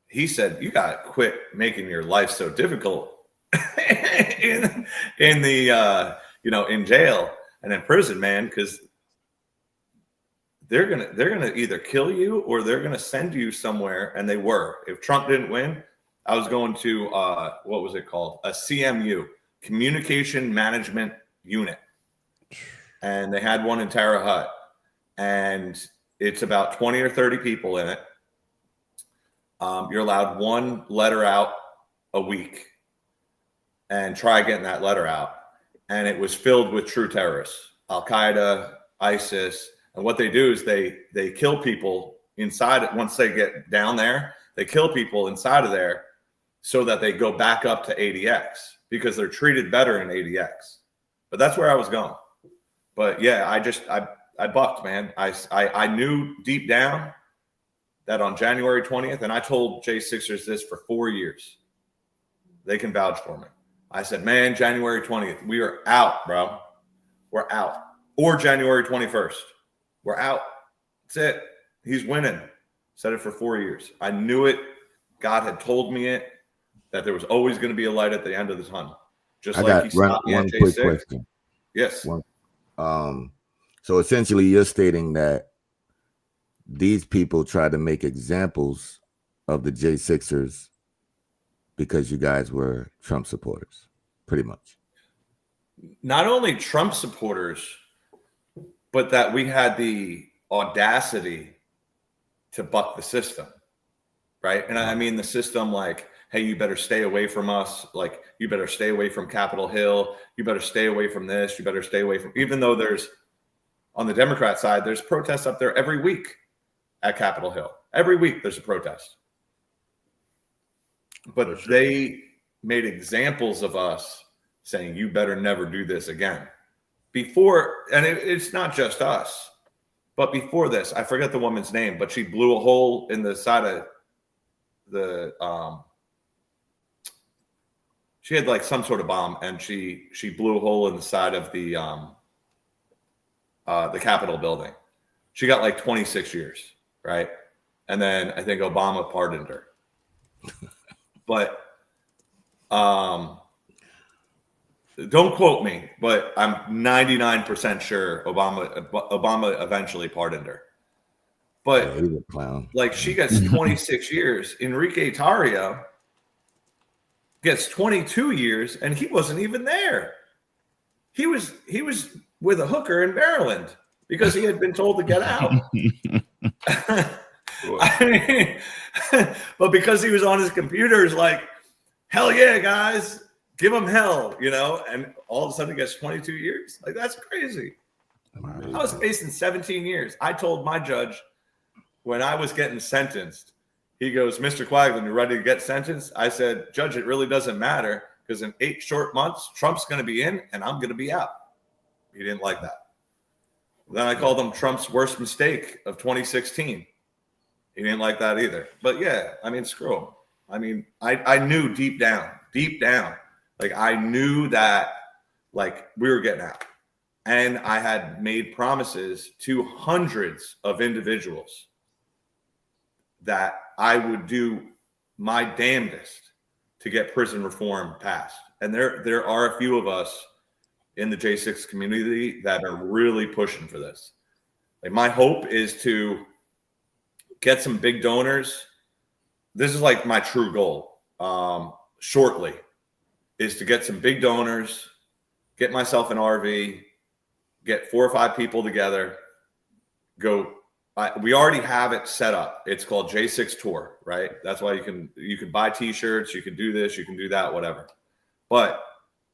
He said, "You got to quit making your life so difficult in the in jail and in prison, man, because they're gonna either kill you or they're gonna send you somewhere." And they were. If Trump didn't win, I was going to what was it called? A CMU, Communication Management Unit, and they had one in Terre Haute, and it's about 20 or 30 people in it. You're allowed one letter out a week and try getting that letter out. And it was filled with true terrorists, Al-Qaeda, ISIS. And what they do is they kill people inside it. Once they get down there, they kill people inside of there so that they go back up to ADX because they're treated better in ADX. But that's where I was going. But yeah, I bucked, man. I knew deep down that on January 20th, and I told J6ers this for 4 years. They can vouch for me. I said, man, January 20th, we are out, bro. We're out. Or January 21st. We're out. That's it. He's winning. Said it for 4 years. I knew it. God had told me it, that there was always going to be a light at the end of the tunnel. Just I like got he stopped me at one J6. quick question. Yes. So essentially you're stating that these people try to make examples of the J6ers because you guys were Trump supporters, pretty much. Not only Trump supporters, but that we had the audacity to buck the system, right? And I mean the system like, hey, you better stay away from us. Like, you better stay away from Capitol Hill. You better stay away from this. You better stay away from, even though there's, on the Democrat side, there's protests up there every week at Capitol Hill. Every week there's a protest. But they made examples of us saying, you better never do this again. Before, and it's not just us, but before this, I forget the woman's name, but she blew a hole in the side of the, she had like some sort of bomb, and she blew a hole in the side of the Capitol building. She got like 26 years, right? And then I think Obama pardoned her. But don't quote me, but I'm 99% sure Obama eventually pardoned her. But Yeah, he's a clown. Like, she gets 26 years. Enrique Tarrio gets 22 years, and he wasn't even there. He was with a hooker in Maryland because he had been told to get out. I mean, but because he was on his computer, is like, hell yeah, guys, give him hell, you know? And all of a sudden he gets 22 years. Like, that's crazy. I was facing 17 years. I told my judge when I was getting sentenced, he goes, Mr. Quaglin, you ready to get sentenced? I said, Judge, it really doesn't matter because in 8 short months, Trump's going to be in and I'm going to be out. He didn't like that. Then I called him Trump's worst mistake of 2016. He didn't like that either. But yeah, I mean, screw him. I mean, I knew deep down, like I knew that like we were getting out. And I had made promises to hundreds of individuals that I would do my damnedest to get prison reform passed. And there are a few of us in the J6 community that are really pushing for this. Like, my hope is to get some big donors. This is like my true goal shortly, is to get some big donors, get myself an RV, get 4 or 5 people together, go we already have it set up. It's called J6 Tour, right? That's why you can buy T-shirts, you can do this, you can do that, whatever. But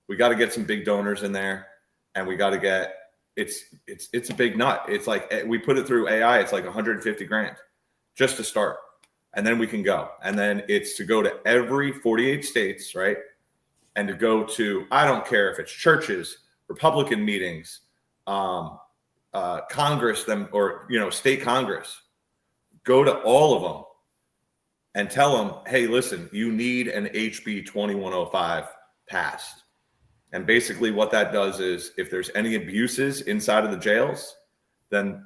we got to get some big donors in there, and we got to get it's a big nut. It's like we put it through AI. It's like 150 grand just to start, and then we can go. And then it's to go to every 48 states, right? And to go to, I don't care if it's churches, Republican meetings, Congress, or state Congress, go to all of them and tell them, hey, listen, you need an HB 2105 passed. And basically what that does is if there's any abuses inside of the jails, then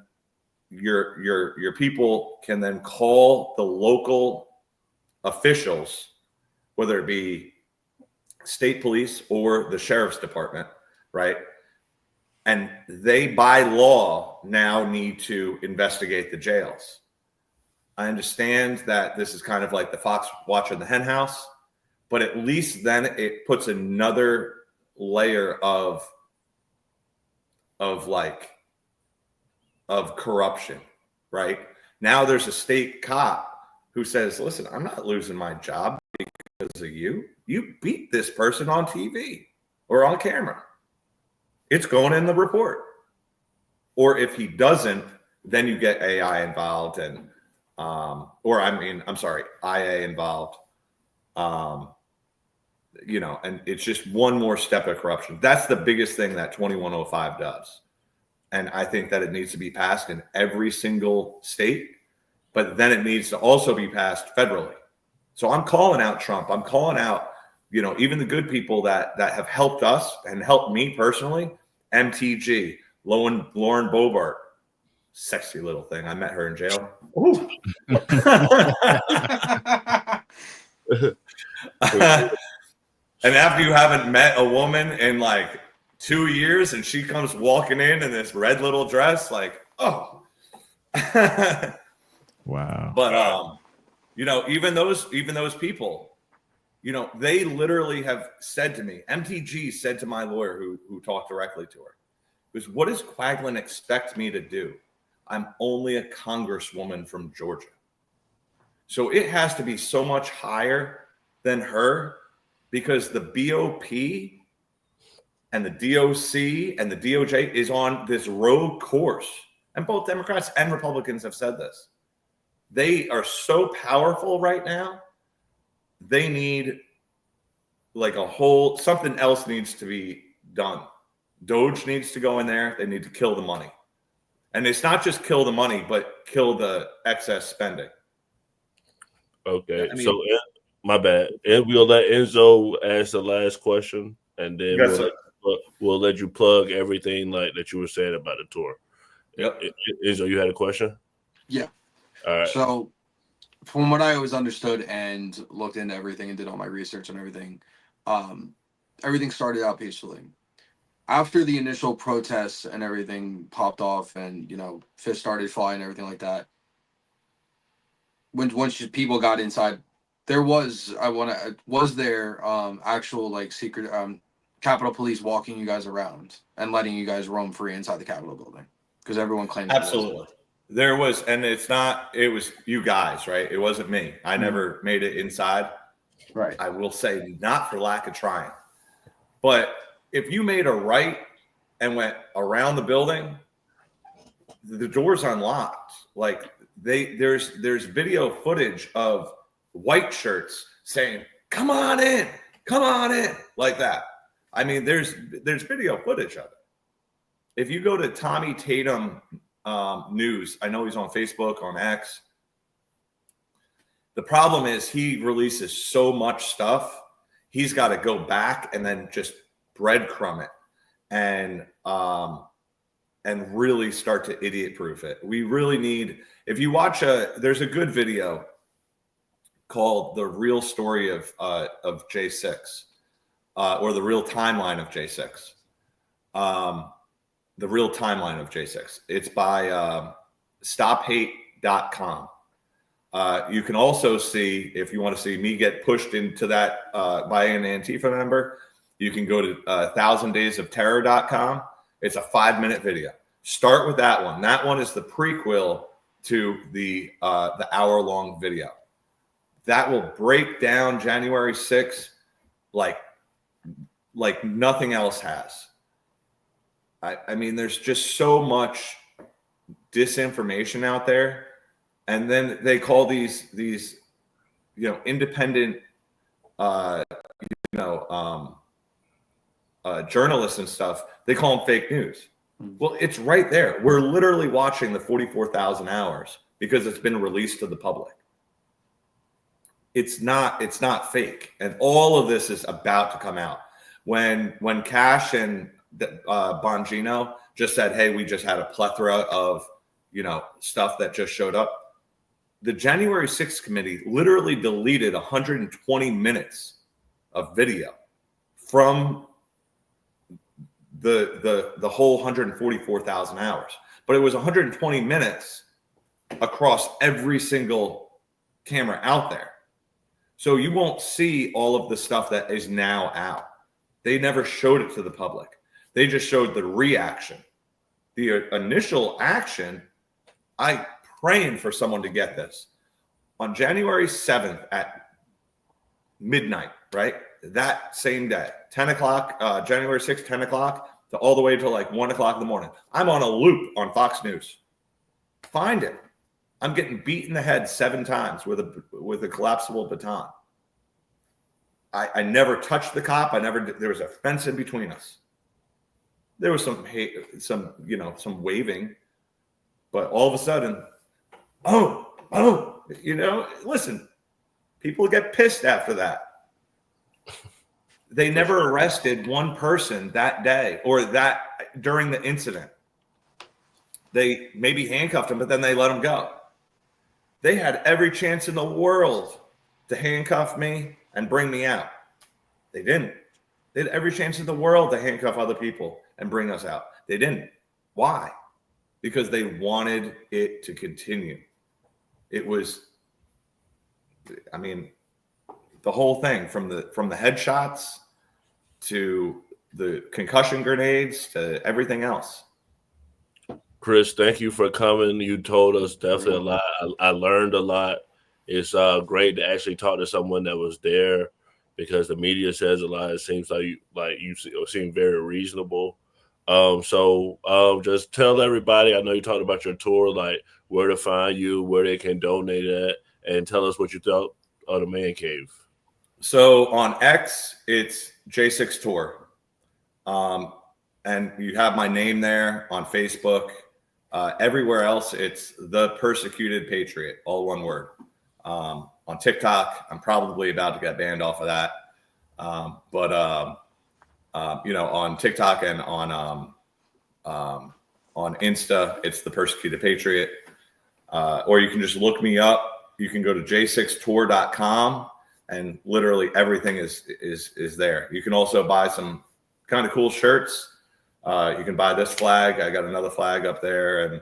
your people can then call the local officials, whether it be state police or the sheriff's department, right? And they, by law, now need to investigate the jails. I understand that this is kind of like the fox watching the hen house, but at least then it puts another layer of corruption, right? Now there's a state cop who says, listen, I'm not losing my job because of you. You beat this person on TV or on camera. It's going in the report. Or if he doesn't, then you get AI involved and IA involved. And it's just one more step of corruption. That's the biggest thing that 2105 does. And I think that it needs to be passed in every single state, but then it needs to also be passed federally. So I'm calling out Trump. I'm calling out, even the good people that have helped us and helped me personally. MTG, Lauren Bobart, sexy little thing. I met her in jail. And after you haven't met a woman in like 2 years and she comes walking in this red little dress, like, oh. Wow. But even those people, they literally have said to me, MTG said to my lawyer who talked directly to her, was, what does Quaglin expect me to do? I'm only a congresswoman from Georgia. So it has to be so much higher than her, because the BOP and the DOC and the DOJ is on this rogue course. And both Democrats and Republicans have said this. They are so powerful right now. They need like something else needs to be done. Doge needs to go in there. They need to kill the money. And it's not just kill the money, but kill the excess spending. Okay. My bad. And we'll let Enzo ask the last question, and then we'll let you plug everything like that you were saying about the tour. Yep. Enzo, you had a question? Yeah. All right. So from what I always understood and looked into everything and did all my research and everything, everything started out peacefully. After the initial protests and everything popped off and, fish started flying and everything like that, once people got inside, was there actual like secret Capitol Police walking you guys around and letting you guys roam free inside the Capitol building? Because everyone claimed absolutely there was, and it was you guys, right? It wasn't me. I never made it inside. Right. I will say, not for lack of trying, but if you made a right and went around the building, the door's unlocked. Like there's video footage of white shirts saying, come on in, like that. I mean, there's video footage of it. If you go to Tommy Tatum News, I know he's on Facebook, on X. The problem is he releases so much stuff. He's got to go back and then just breadcrumb it and really start to idiot proof it. We really need, if you watch there's a good video called The Real Story of J6, or The Real Timeline of J6. The Real Timeline of J6. It's by stophate.com. You can also see, if you want to see me get pushed into that by an Antifa member, you can go to 1000daysofterror.com. It's a 5-minute video. Start with that one. That one is the prequel to the hour-long video. That will break down January 6th like nothing else has. I mean, there's just so much disinformation out there, and then they call these independent journalists and stuff. They call them fake news. Well, it's right there. We're literally watching the 44,000 hours because it's been released to the public. It's not fake, and all of this is about to come out. When Cash and Bongino just said, "Hey, we just had a plethora of stuff that just showed up," the January 6th committee literally deleted 120 minutes of video from the whole 144,000 hours, but it was 120 minutes across every single camera out there. So you won't see all of the stuff that is now out. They never showed it to the public. They just showed the reaction. The initial action, I'm praying for someone to get this. On January 7th at midnight, right? That same day, 10 o'clock, January 6th, 10 o'clock, to all the way to like 1 o'clock in the morning. I'm on a loop on Fox News. Find it. I'm getting beat in the head 7 times with a collapsible baton. I never touched the cop. There was a fence in between us. There was some hate, some waving, but all of a sudden, listen, people get pissed after that. They never arrested one person that day or that during the incident. They maybe handcuffed him, but then they let him go. They had every chance in the world to handcuff me and bring me out. They didn't. They had every chance in the world to handcuff other people and bring us out. They didn't. Why? Because they wanted it to continue. It was, the whole thing from the headshots to the concussion grenades to everything else. Chris, thank you for coming. You told us definitely a lot. I learned a lot. It's great to actually talk to someone that was there, because the media says a lot. It seems like you seem very reasonable. So just tell everybody, I know you talked about your tour, like where to find you, where they can donate at, and tell us what you thought of the Man Cave. So on X, it's J6 Tour. And you have my name there. On Facebook. Everywhere else, it's The Persecuted Patriot, all one word. On TikTok, I'm probably about to get banned off of that. But on TikTok and on Insta, it's The Persecuted Patriot. Or you can just look me up. You can go to j6tour.com, and literally everything is there. You can also buy some kind of cool shirts. You can buy this flag. I got another flag up there, and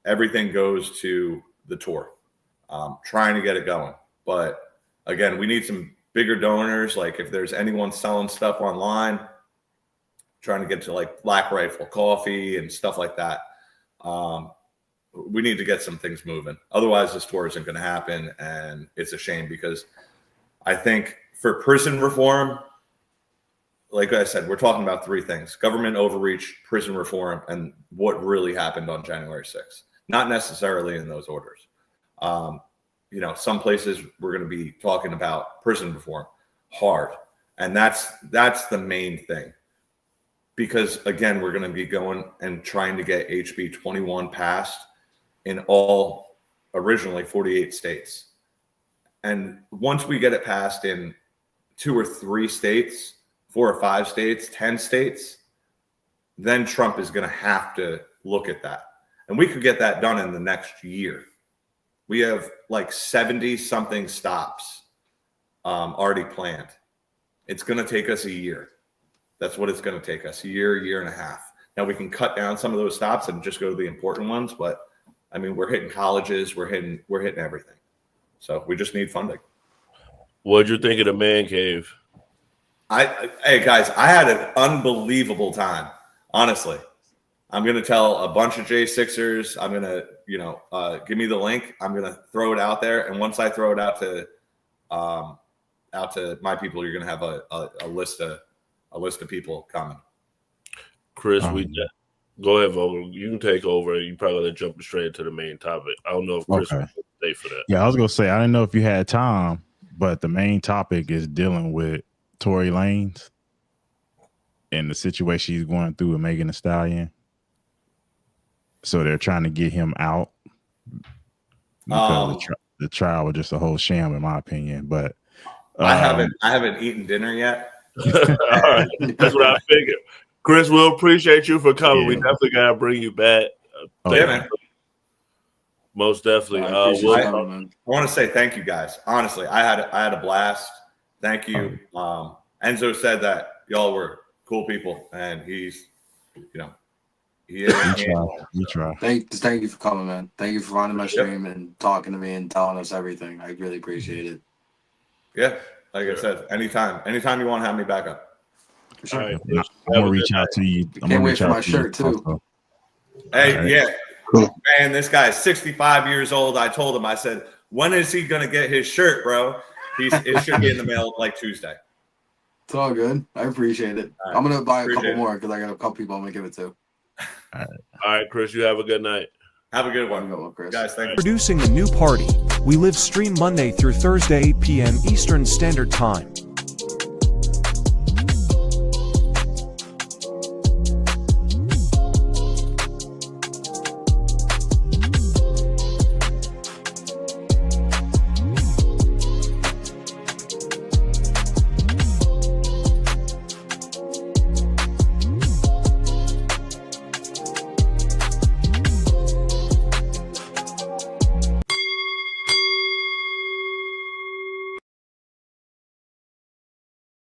everything goes to the tour. Trying to get it going. But again, we need some bigger donors. Like if there's anyone selling stuff online, trying to get to like Black Rifle Coffee and stuff like that. We need to get some things moving. Otherwise, this tour isn't going to happen. And it's a shame, because I think for prison reform, like I said, we're talking about 3 things: government overreach, prison reform, and what really happened on January 6th. Not necessarily in those orders. Some places we're going to be talking about prison reform hard. And that's the main thing. Because again, we're going to be going and trying to get HB 21 passed in all originally 48 states. And once we get it passed in 2 or 3 states, 4 or 5 states, 10 states, then Trump is going to have to look at that. And we could get that done in the next year. We have like 70 something stops already planned. It's going to take us a year. That's what it's going to take us, a year and a half. Now we can cut down some of those stops and just go to the important ones. But we're hitting colleges, we're hitting everything. So we just need funding. What'd you think of the Man Cave? Hey guys, I had an unbelievable time, honestly. I'm gonna tell a bunch of J6ers. I'm gonna, give me the link. I'm gonna throw it out there, and once I throw it out to my people, you're gonna have a list of people coming. Chris, go ahead, Vogel. You can take over. You probably gonna jump straight into the main topic. I don't know if Chris will stay for that. Yeah, I was gonna say I didn't know if you had time, but the main topic is dealing with Tory Lanez and the situation he's going through with Megan Thee Stallion. So they're trying to get him out because the trial was just a whole sham, in my opinion. But I haven't eaten dinner yet. All right. That's what I figured. Chris, we'll appreciate you for coming. Yeah. We definitely gotta bring you back. Man. Most definitely. I want to say thank you guys. Honestly, I had a blast. Thank you. Enzo said that y'all were cool people, and he's, he is. You try. Thank you for coming, man. Thank you for finding my stream and talking to me and telling us everything. I really appreciate it. Yeah, like I said, anytime you want to have me back up. For sure. Right, I'm gonna reach out to you. Can't wait for my shirt too. Also. Hey, right. Yeah, man, this guy's 65 years old. I told him, I said, when is he gonna get his shirt, bro? It should be in the mail like Tuesday. It's all good. I appreciate it. Right. I'm gonna buy a couple more because I got a couple people I'm gonna give it to. All right, Chris, you have a good night. Have a good one, Chris. Guys, thank you. Producing a new party. We live stream Monday through Thursday, 8 p.m. Eastern Standard Time.